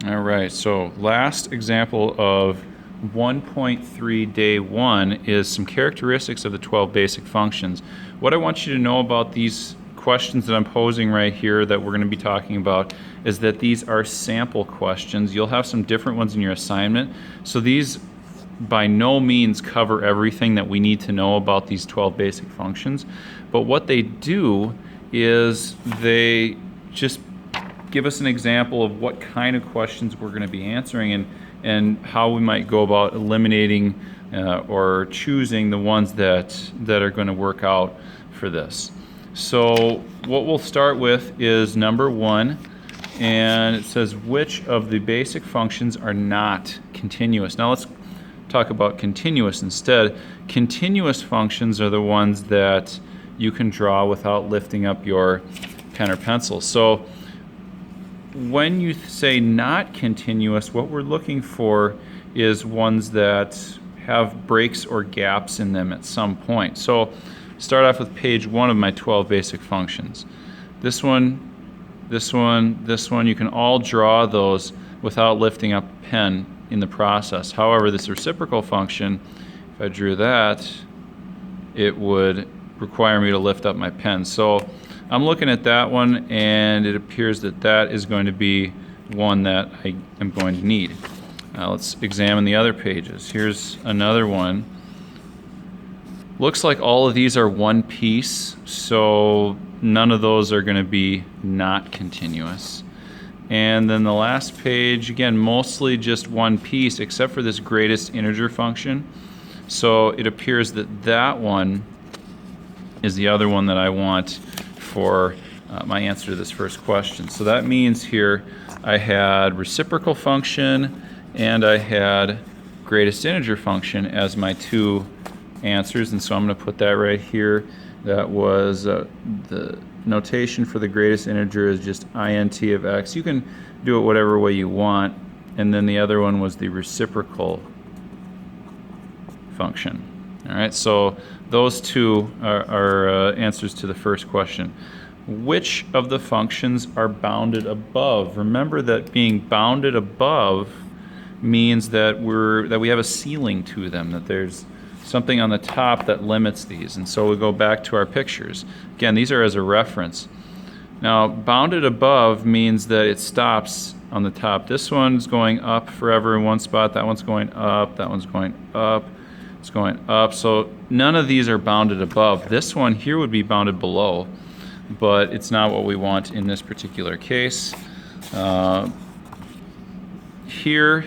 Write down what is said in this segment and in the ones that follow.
All right, so last example of 1.3 day 1 is some characteristics of the 12 basic functions. What I want you to know about these questions that I'm posing right here that we're going to be talking about is that these are sample questions. You'll have some different ones in your assignment. So these by no means cover everything that we need to know about these 12 basic functions. But what they do is they just give us an example of what kind of questions we're going to be answering and how we might go about eliminating or choosing the ones that are going to work out for this. So what we'll start with is number 1, and it says which of the basic functions are not continuous. Now let's talk about continuous instead. Continuous functions are the ones that you can draw without lifting up your pen or pencil. So when you say not continuous, what we're looking for is ones that have breaks or gaps in them at some point. So start off with page 1 of my 12 basic functions. This one, you can all draw those without lifting up a pen in the process. However, this reciprocal function, if I drew that, it would require me to lift up my pen. So I'm looking at that one, and it appears that that is going to be one that I am going to need. Now let's examine the other pages. Here's another one. Looks like all of these are one piece, so none of those are going to be not continuous. And then the last page, again, mostly just one piece except for this greatest integer function. So it appears that that one is the other one that I want for my answer to this first question. So that means here I had reciprocal function and I had greatest integer function as my two answers, and so I'm going to put that right here. That was the notation for the greatest integer is just int of x. You can do it whatever way you want, and then the other one was the reciprocal function. All right, so those two are answers to the first question. Which of the functions are bounded above? Remember that being bounded above means that we have a ceiling to them, that there's something on the top that limits these. And so we go back to our pictures. Again, these are as a reference. Now, bounded above means that it stops on the top. This one's going up forever in one spot, that one's going up, that one's going up, it's going up. So none of these are bounded above. This one here would be bounded below, but it's not what we want in this particular case. Here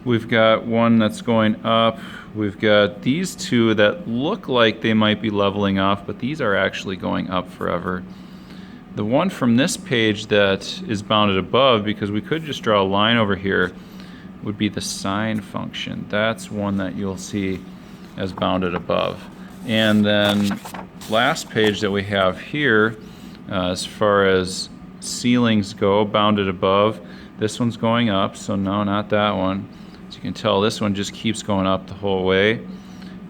we've got one that's going up. We've got these two that look like they might be leveling off, but these are actually going up forever. The one from this page that is bounded above, because we could just draw a line over here, would be the sine function. That's one that you'll see as bounded above. And then last page that we have here, as far as ceilings go, bounded above, this one's going up, so no, not that one. As you can tell, this one just keeps going up the whole way.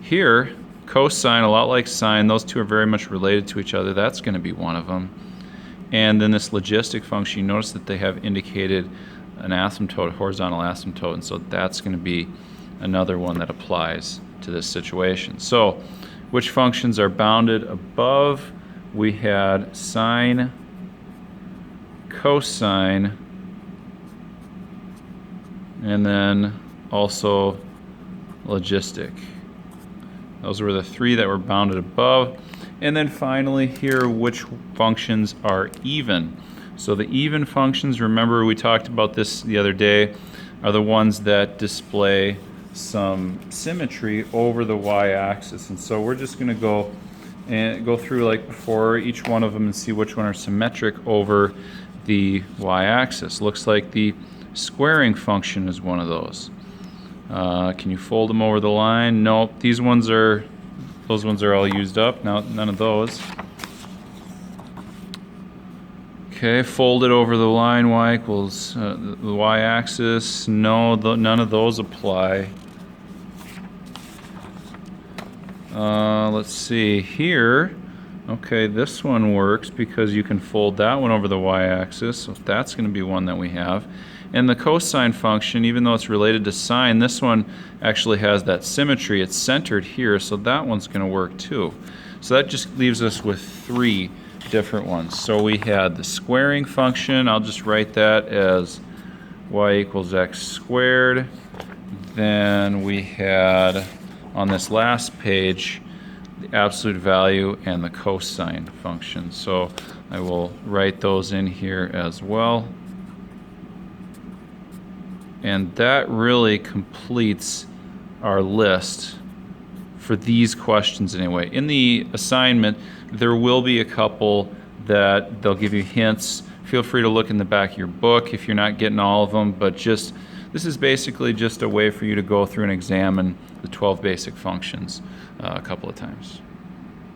Here, cosine, a lot like sine, those two are very much related to each other. That's going to be one of them. And then this logistic function, you notice that they have indicated an asymptote, horizontal asymptote, and so that's going to be another one that applies to this situation. So, which functions are bounded above? We had sine, cosine, and then also logistic. Those were the three that were bounded above. And then finally here, which functions are even? So the even functions, remember we talked about this the other day, are the ones that display some symmetry over the y-axis. And so we're just going to go through like before each one of them and see which one are symmetric over the y-axis. Looks like the squaring function is one of those. Can you fold them over the line? Nope. Those ones are all used up. Now none of those. Okay, fold it over the line. Y equals the y-axis. No, none of those apply. Let's see here. Okay, this one works because you can fold that one over the y-axis, so that's going to be one that we have. And the cosine function, even though it's related to sine, this one actually has that symmetry. It's centered here, so that one's going to work too. So that just leaves us with 3 different ones. So we had the squaring function. I'll just write that as y equals x squared. Then we had, on this last page, the absolute value and the cosine function. So I will write those in here as well. And that really completes our list for these questions anyway. In the assignment, there will be a couple that they'll give you hints. Feel free to look in the back of your book if you're not getting all of them, but just this is basically just a way for you to go through and examine the 12 basic functions a couple of times.